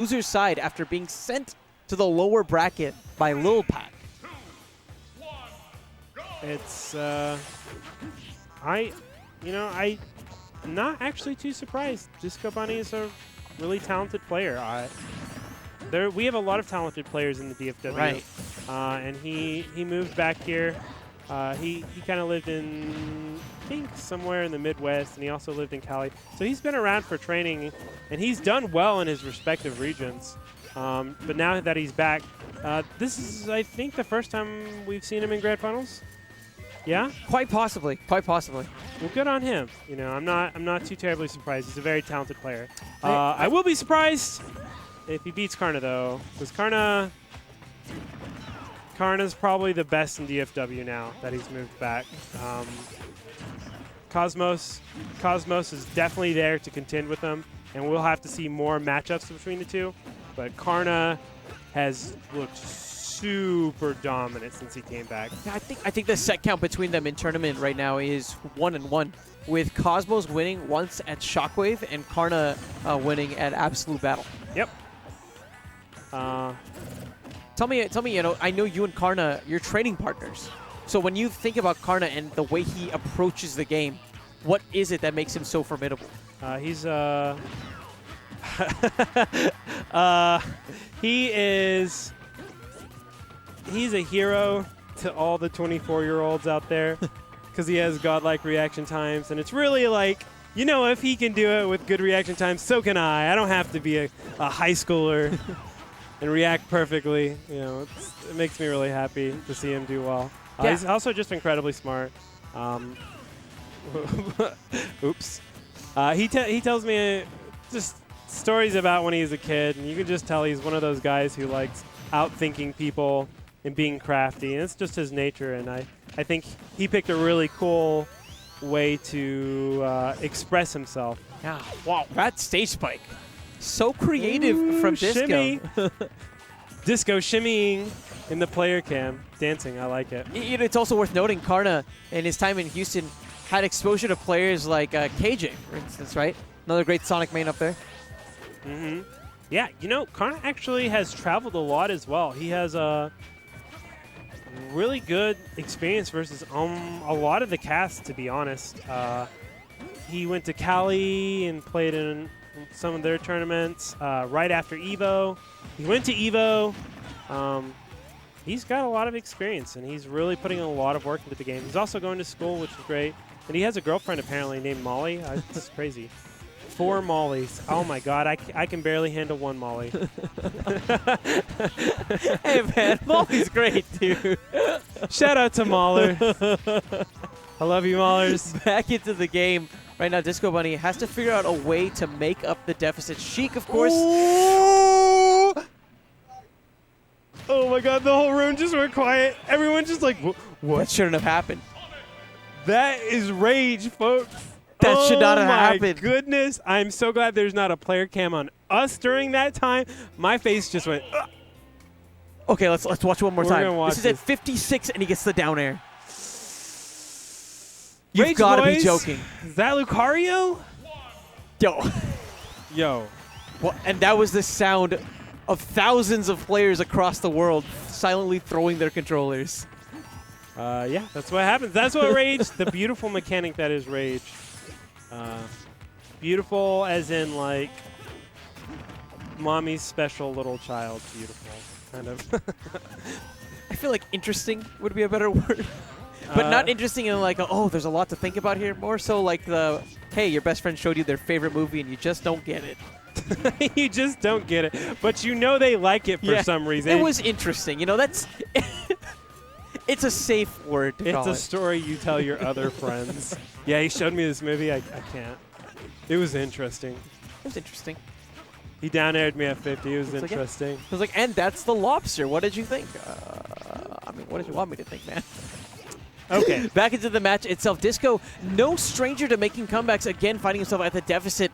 loser's side after being sent to the lower bracket by Lil Pack. It's, I'm not actually too surprised. DisqoBunny is a really talented player. We have a lot of talented players in the DFW. Right. And he moved back here. He kind of lived in, I think, somewhere in the Midwest, and he also lived in Cali. So he's been around for training, and he's done well in his respective regions. But now that he's back, this is, I think, the first time we've seen him in Grand Finals. Yeah? Quite possibly. Quite possibly. Well, good on him. You know, I'm not too terribly surprised. He's a very talented player. I will be surprised if he beats Karna, though, because Karna's probably the best in DFW now that he's moved back. Cosmos is definitely there to contend with him, and we'll have to see more matchups between the two. But Karna has looked super dominant since he came back. Yeah, I think the set count between them in tournament right now is 1-1, with Cosmos winning once at Shockwave and Karna winning at Absolute Battle. Yep. Tell me, you know, I know you and Karna, you're training partners. So when you think about Karna and the way he approaches the game, what is it that makes him so formidable? He's he's a hero to all the 24-year-olds out there because he has godlike reaction times, and it's really like, you know, if he can do it with good reaction times, so can I. I don't have to be a high schooler and react perfectly. You know, it makes me really happy to see him do well. Yeah. He's also just incredibly smart. Oops. He tells me just stories about when he was a kid, and you can just tell he's one of those guys who likes outthinking people and being crafty, and it's just his nature. And I think he picked a really cool way to express himself. Yeah, wow, that stage spike. So creative from Disco. Shimmy. Disco shimmying in the player cam. Dancing, I like it. You know, it's also worth noting Karna, in his time in Houston, had exposure to players like KJ, for instance, right? Another great Sonic main up there. Mm-hmm. Yeah, you know, Karna actually has traveled a lot as well. He has a really good experience versus a lot of the cast, to be honest. He went to Cali and played in some of their tournaments right after EVO. He went to EVO. He's got a lot of experience, and he's really putting a lot of work into the game. He's also going to school, which is great. And he has a girlfriend, apparently, named Molly. This is crazy. 4 Mollys. Oh, my God. I can barely handle 1 Molly. Hey, man. Molly's great, dude. Shout out to Mahler. I love you, Maulers. Back into the game. Right now, DisqoBunny has to figure out a way to make up the deficit. Sheik, of course. Ooh! Oh, my God. The whole room just went quiet. Everyone's just like, what? That shouldn't have happened. That is rage, folks. That should not have happened. Oh, my goodness. I'm so glad there's not a player cam on us during that time. My face just went, ugh. Okay, let's watch one more time. Watch This is at 56, and he gets the down air. You've Rage got to be boys. joking. Is that Lucario? Yo. Well, and that was the sound of thousands of players across the world silently throwing their controllers. Yeah, that's what happens. That's what Rage, the beautiful mechanic that is Rage. Beautiful as in, like, mommy's special little child. Beautiful, kind of. I feel like interesting would be a better word. But not interesting in like, oh, there's a lot to think about here. More so like the, hey, your best friend showed you their favorite movie and you just don't get it. You just don't get it. But you know they like it for some reason. It was interesting. You know, that's... It's a safe word to call It's a story you tell your other friends. Yeah, he showed me this movie. I can't. It was interesting. It was interesting. He down-aired me at 50. It was interesting. I was like, and that's the lobster. What did you think? I mean, what did you want me to think, man? Okay. Back into the match itself. Disco, no stranger to making comebacks, again finding himself at the deficit.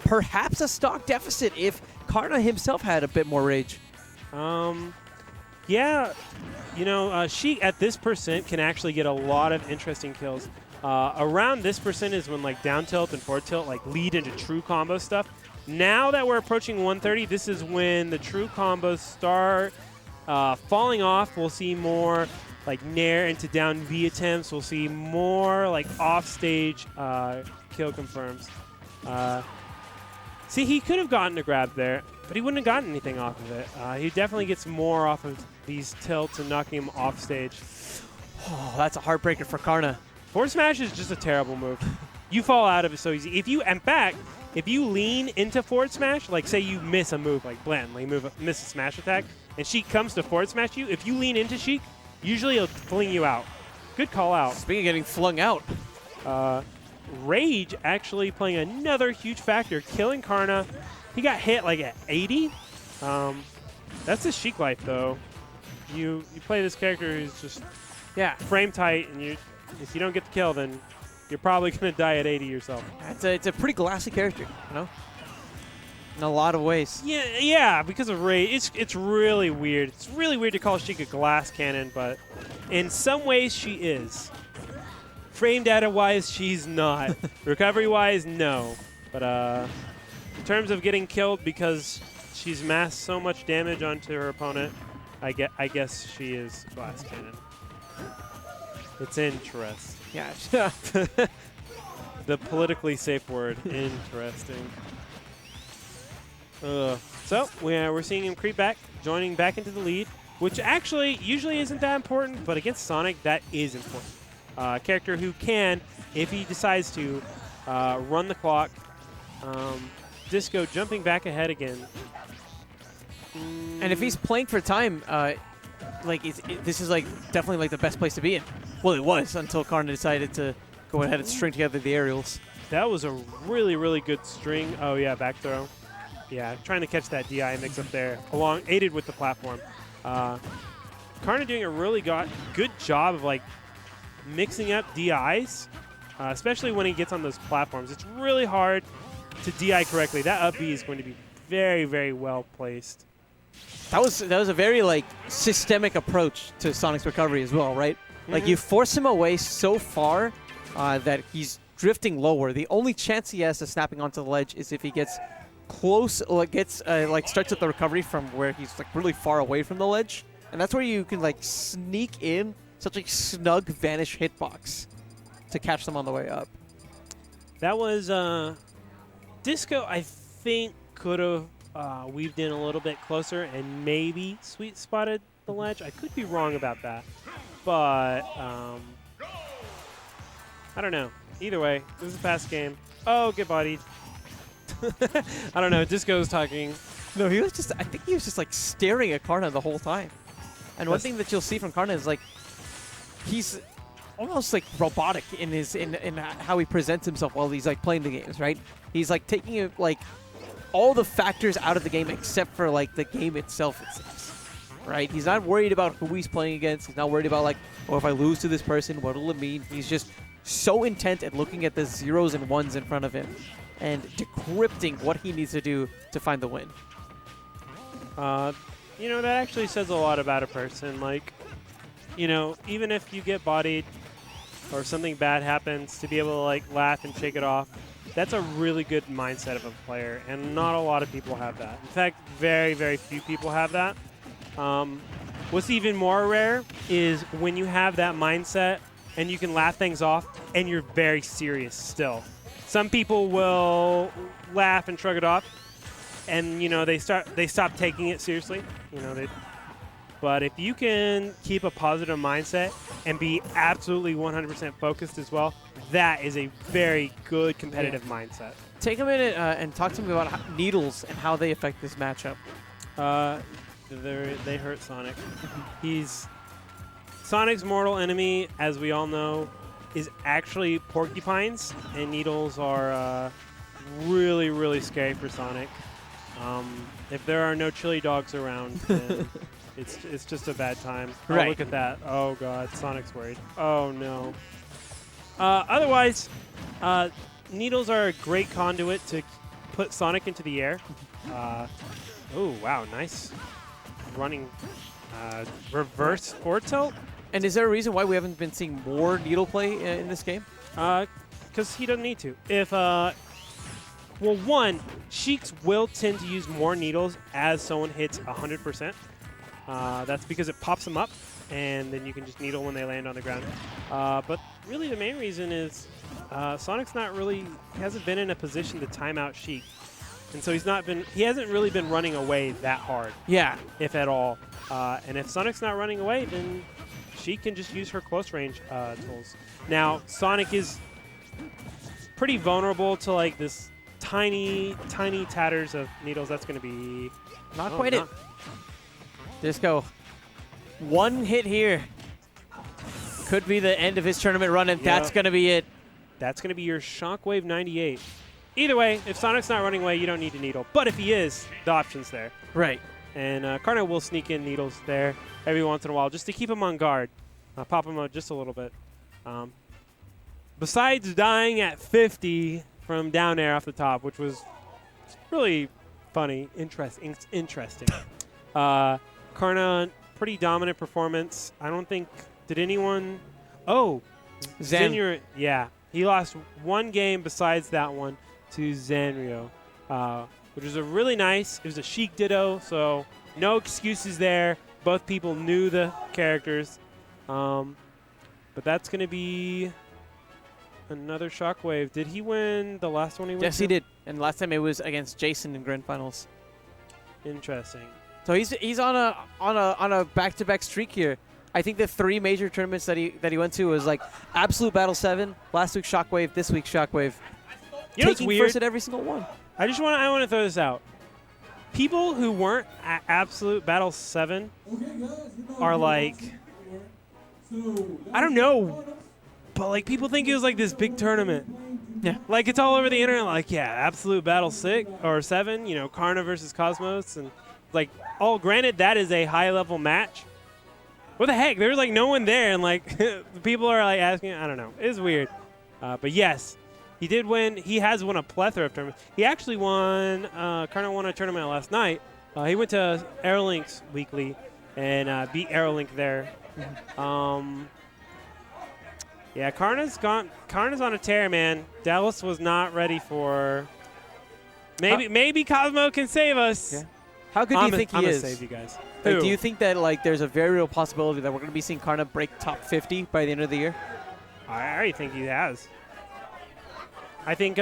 Perhaps a stock deficit if Karna himself had a bit more rage. Yeah, you know, Sheik at this percent can actually get a lot of interesting kills. Around this percent is when like down tilt and forward tilt like lead into true combo stuff. Now that we're approaching 130, this is when the true combos start falling off. We'll see more like nair into down V attempts. We'll see more like offstage kill confirms. See, he could have gotten a grab there, but he wouldn't have gotten anything off of it. He definitely gets more off of these tilts and knocking him off stage. Oh, that's a heartbreaker for Karna. Forward smash is just a terrible move. You fall out of it so easy. In fact, if you lean into forward smash, like say you miss a move, like blatantly miss a smash attack, and Sheik comes to forward smash you, if you lean into Sheik, usually he'll fling you out. Good call out. Speaking of getting flung out. Rage actually playing another huge factor, killing Karna. He got hit like at 80. That's his Sheik life though. You play this character who's just frame tight, and if you don't get the kill, then you're probably going to die at 80 yourself. It's a pretty glassy character, you know? In a lot of ways. Yeah, because of Rage. It's really weird. It's really weird to call Sheik a glass cannon, but in some ways she is. Frame data-wise, she's not. Recovery-wise, no. But in terms of getting killed because she's masked so much damage onto her opponent, I guess she is glass cannon. It's interesting. Yeah. The politically safe word, interesting. So we're seeing him creep back, joining back into the lead, which actually usually isn't that important, but against Sonic, that is important. Character who can, if he decides to, run the clock. Disco jumping back ahead again. And if he's playing for time, this is like definitely like the best place to be in. Well, it was until Karna decided to go ahead and string together the aerials. That was a really, really good string. Oh yeah, back throw. Yeah, trying to catch that DI mix up there, aided with the platform. Karna doing a really good job of like mixing up DIs, especially when he gets on those platforms. It's really hard to DI correctly. That up B is going to be very, very well placed. That was a very like systemic approach to Sonic's recovery as well, right? Like you force him away so far that he's drifting lower. The only chance he has of snapping onto the ledge is if he gets close, starts at the recovery from where he's like really far away from the ledge, and that's where you can like sneak in such a snug vanish hitbox to catch them on the way up. That was Disco. I think could have weaved in a little bit closer and maybe sweet spotted the ledge. I could be wrong about that, but I don't know. Either way, this is a fast game. Oh, get bodied. I don't know. Disco's talking. No, he was just. I think he was just like staring at Karna the whole time. And one thing that you'll see from Karna is like he's almost like robotic in his in how he presents himself while he's like playing the games. Right? He's like taking it like all the factors out of the game except for like the game itself. It seems. Right? He's not worried about who he's playing against. He's not worried about like, oh, if I lose to this person, what will it mean? He's just so intent at looking at the zeros and ones in front of him and decrypting what he needs to do to find the win. You know, that actually says a lot about a person. Like, you know, even if you get bodied or something bad happens, to be able to like laugh and shake it off, that's a really good mindset of a player, and not a lot of people have that. In fact, very, very few people have that. What's even more rare is when you have that mindset and you can laugh things off and you're very serious still. Some people will laugh and shrug it off, and you know they stop taking it seriously. You know, but if you can keep a positive mindset and be absolutely 100% focused as well, that is a very good competitive mindset. Take a minute and talk to me about needles and how they affect this matchup. They hurt Sonic. Sonic's mortal enemy, as we all know, is actually porcupines, and needles are really, really scary for Sonic. If there are no chili dogs around, then it's just a bad time. Oh, right. Look at that. Oh, God. Sonic's worried. Oh, no. Otherwise, needles are a great conduit to put Sonic into the air. Oh, wow. Nice running reverse forward tilt. And is there a reason why we haven't been seeing more needle play in this game? Because he doesn't need to. If Well, one, Sheiks will tend to use more needles as someone hits 100%. That's because it pops them up, and then you can just needle when they land on the ground. But really the main reason is Sonic's not really, he hasn't been in a position to time out Sheik. And so he hasn't really been running away that hard. Yeah. If at all. And if Sonic's not running away, then she can just use her close range tools. Now, Sonic is pretty vulnerable to like this tiny, tiny tatters of needles. That's going to be not quite it. Disco, one hit here could be the end of his tournament run, and that's going to be it. That's going to be your Shockwave 98. Either way, if Sonic's not running away, you don't need to needle. But if he is, the option's there. Right. And Karna will sneak in needles there every once in a while just to keep him on guard. Pop him out just a little bit. Besides dying at 50 from down air off the top, which was really funny, interesting. Karna, pretty dominant performance. I don't think, did anyone, Zenrio, yeah. He lost one game besides that one to Zenrio, which was a really nice, it was a Sheik ditto, so no excuses there. Both people knew the characters. But that's going to be another Shockwave. Did he win the last one he went Yes, he did. And last time it was against Jason in Grand Finals. Interesting. So he's on a back-to-back streak here. I think the 3 major tournaments that he went to was like Absolute Battle 7, last week Shockwave, this week Shockwave. You know what's taking weird? first at every single one. I want to throw this out. People who weren't at Absolute Battle 7 are like, I don't know, but like people think it was like this big tournament. Yeah. Like it's all over the internet. Like, yeah, Absolute Battle 6 or 7. You know, Karna versus Cosmos, and like, granted that is a high-level match. What the heck? There's like no one there, and like people are like asking. I don't know. It's weird. But yes, he did win. He has won a plethora of tournaments. He actually won. Karna won a tournament last night. He went to Aerolinks Weekly and beat Aerolink there. Yeah, Karna's on a tear, man. Dallas was not ready for. Maybe Cosmo can save us. Yeah. How good do you think he is? I'm gonna save you guys. Like, do you think that like there's a very real possibility that we're going to be seeing Karna break top 50 by the end of the year? I already think he has. I think